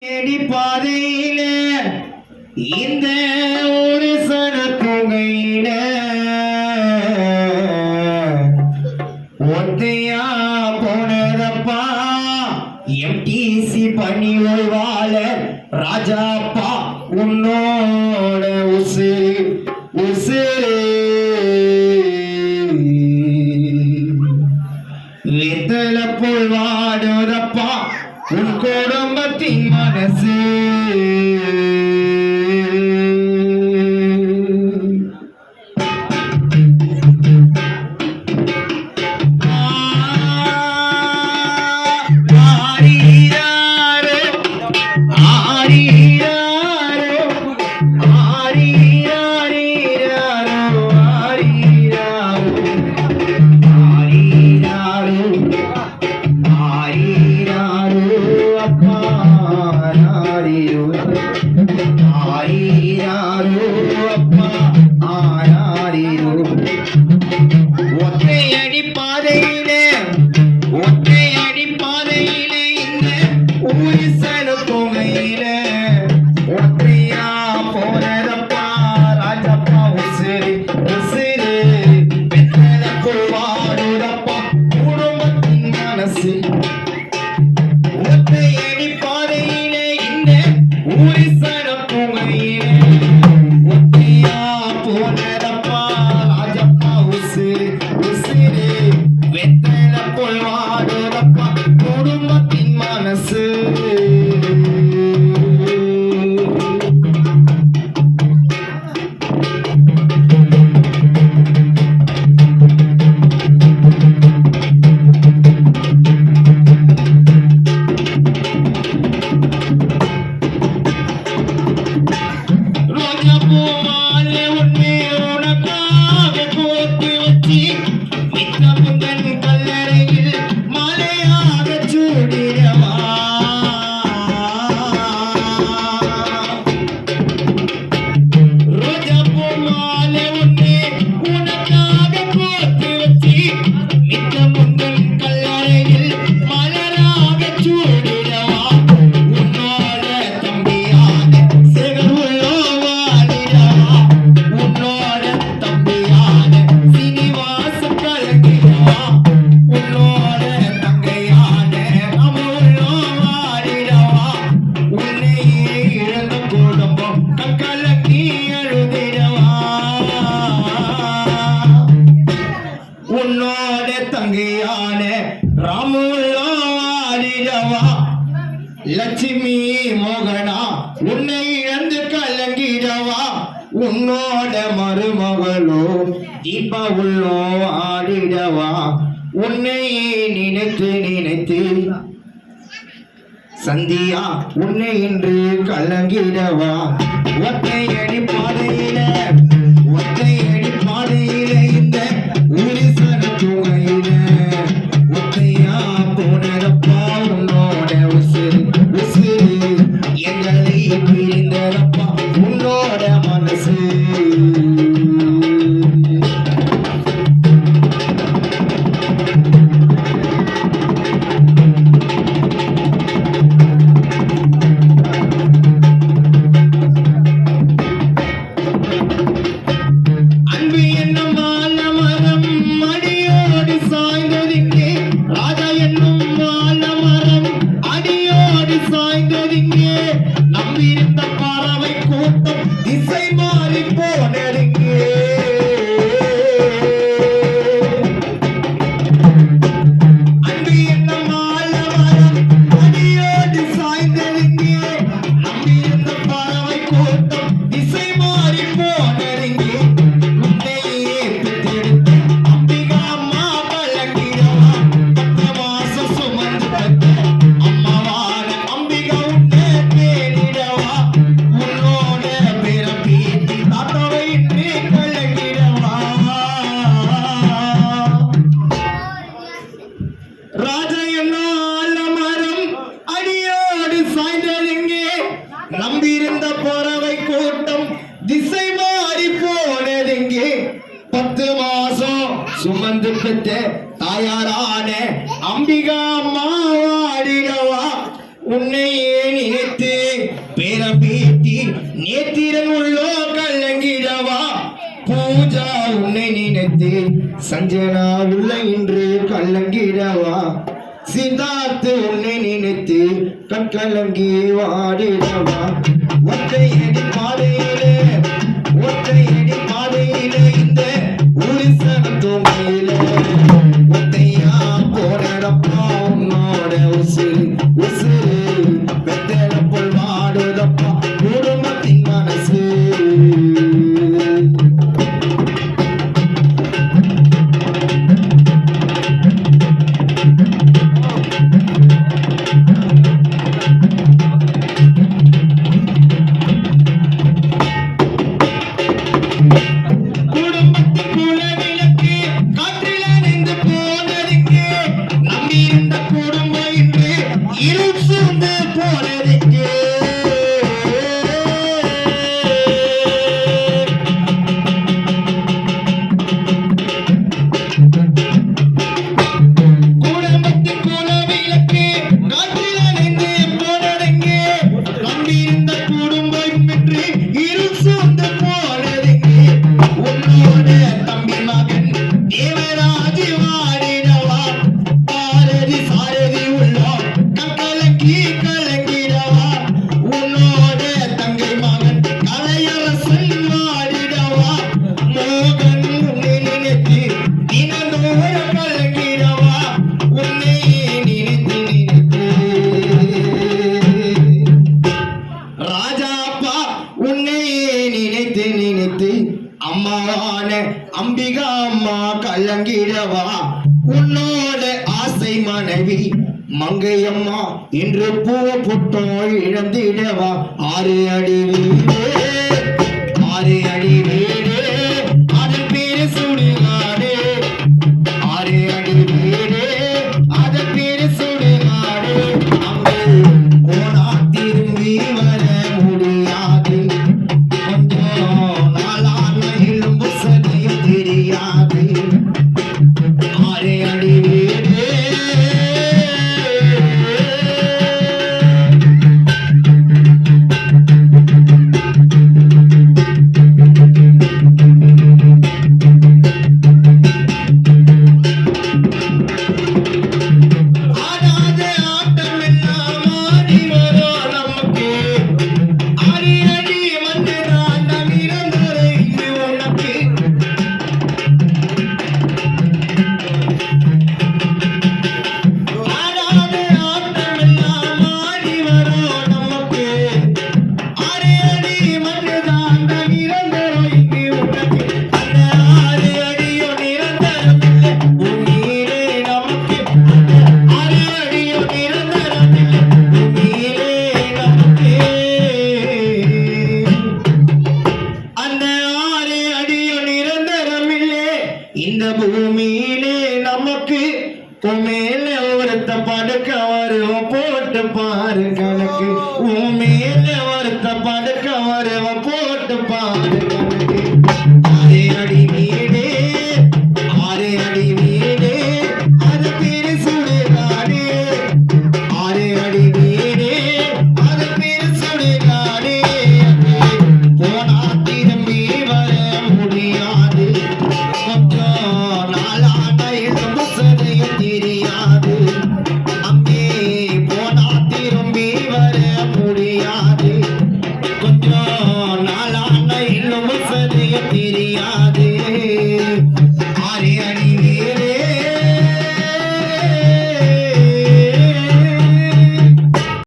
பாதையில இந்த ஒரு சனத்துகையில ஒத்தையா போனதப்பா எம்டிசி பண்ணி வாழ்வாள ராஜாப்பா உன்னோட உசிறு உசிறு வெத்தல போல் வாடுறப்பா உன் குடும்பத்தின் மனசு ஒற்றையடி பாதையிலே இந்த ஊரிசன தொகையிலே ஒற்றையா போனதப்பா ராஜப்பா உசிறு உசிறு வெத்தல கொள்வாடுதப்பா குடும்பத்தின் மனசு ஒற்றையடி பாதையிலே இந்த ஊரிசன தொகையிலே ஒற்றையா போனதப்பா ராஜப்பா உசிறு உசிறு வெத்தல கொள்வாடுதப்பா குடும்பத்தின் மனசு உன்னோட தங்கையான ராமுல்லா லட்சுமி மோகனா உன்னை இழந்து கலங்கிடவா உன்னோட மருமகளோ தீபா உள்ளோ ஆடிடவா உன்னை நினைத்து நினைத்து சந்தியா உன்னை இன்று கலங்கிடவா ஒற்றையடி பாதையில இந்த ஊரிசன தொகையில ஒற்றையா போனதப்பா உன்னோட உசிறு உசிறு எங்களை பிரிந்ததப்பா உன்னோட மனசு நம்பியிருந்த பறவை கூட்டம் திசை மாறி போனதுங்கே அன்பு என்ன மாலமரம் அடியோடு சாய்ந்ததுங்கே நம்பியிருந்த பறவை கூட்டம் திசை மாறி போனதுங்கே உன்னையே பெற்றெடுத்து அம்பிகா அம்மா பழகிடவா 10 மாசம் சுமந்து பெற்ற அம்மாவான அம்பிகா நம்பியிருந்த பறவை கூட்டம் திசை மாறி போனதெங்கே 10 மாசம் சுமந்து பெற்ற தாயாரான அம்பிகா அம்மா வாடிடவா உன்னையே நினைத்து சஞ்சனா உள்ள இன்று கலங்கிடவா சித்தார்த்து உன்னை நினைத்து கண்கலங்கி வாடிடவா ஒற்றையடி பாதையிலே இந்த உரிசனம் தோமையிலே ஒத்தையா போனடப்பா உன்னோட உசுறு வெத்தல போல் வாடுதப்பா குடும்பத்தின் மனசு அம்மாவான அம்பிகா அம்மா கலங்கிடவா உன்னோட ஆசை மனைவி மங்கையம்மா இன்று பூ புட்டோ இழந்திடவா 6 அடி வீடு அதன் பேரு சுடுகாடு 6 அடி வீடு அதன் பேரு சுடுகாடு அங்கு போனா திரும்பி வர முடியாது இந்த பூமியிலே நமக்கு மேல ஒருத்த படுக்க வருவோம் போட்டு பாரு கணக்கு மேல ஒருத்த படுக்க வருவோம் போட்டு பாரு கணக்கு